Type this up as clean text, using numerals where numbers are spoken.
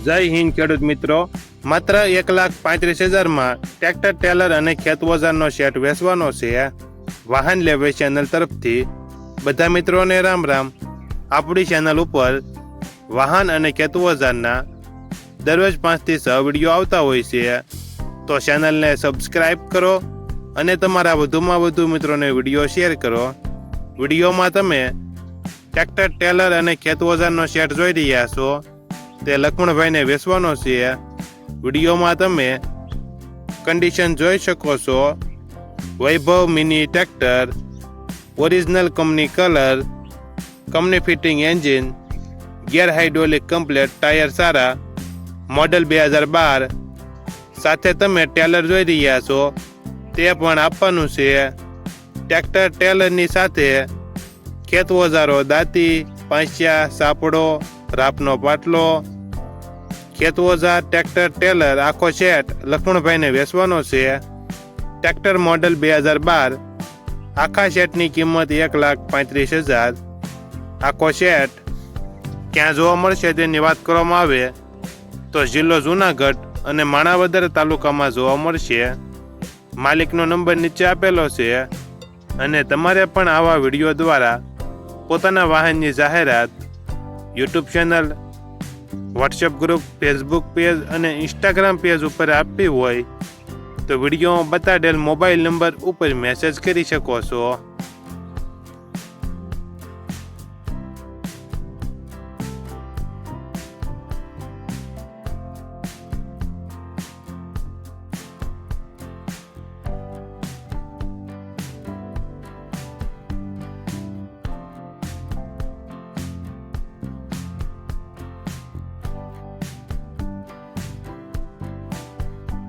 જય હિન્દ ખેડૂત મિત્રો, માત્ર 1,35,000 માં ટ્રેક્ટર, ટેલર અને ખેત ઓજારનો સેટ વેચવાનો છે. વાહન લેવે ચેનલ તરફથી બધા મિત્રોને રામ રામ. આપણી ચેનલ ઉપર વાહન અને ખેત ઓજારના દરરોજ 5 થી 6 વિડીયો આવતા હોય છે. તો ચેનલને સબસ્ક્રાઇબ કરો અને તમારા વધુમાં વધુ મિત્રોને વિડીયો શેર કરો. વિડીયોમાં તમે ટ્રેક્ટર, ટેલર અને ખેત ઓજારનો સેટ જોઈ રહ્યા છો. તે લક્ષ્મણભાઈને વેચવાનો છે. વિડીયોમાં તમે કન્ડિશન જોઈ શકો છો. Vaibhav mini tractor, original company colour, company fitting engine, gear hydraulic complete, tyre સારા, મોડલ 2012. સાથે તમે ટેલર જોઈ રહ્યા છો તે પણ આપવાનું છે. ટ્રેક્ટર, ટેલરની સાથે ખેત ઓજારો, દાંતી, પાંચિયા, સાપડો, રાપનો પાટલો, ખેત ઓજાર, ટ્રેક્ટર, ટેલર આખો સેટ લક્ષ્મણભાઈને વેચવાનો છે. ટ્રેક્ટર મોડલ 2012, આખા સેટની કિંમત 1,35,000. આખો સેટ ક્યાં જોવા મળશે તેની વાત કરવામાં આવે તો જિલ્લો જૂનાગઢ અને માણાવદર તાલુકામાં જોવા મળશે. માલિકનો નંબર નીચે આપેલો છે અને તમારે પણ આવા વિડીયો દ્વારા પોતાના વાહનની જાહેરાત YouTube channel, WhatsApp group, Facebook page અને ઇન્સ્ટાગ્રામ પેજ ઉપર આપવી હોય તો વિડીયોમાં બતાડેલ મોબાઈલ નંબર ઉપર મેસેજ કરી શકો છો.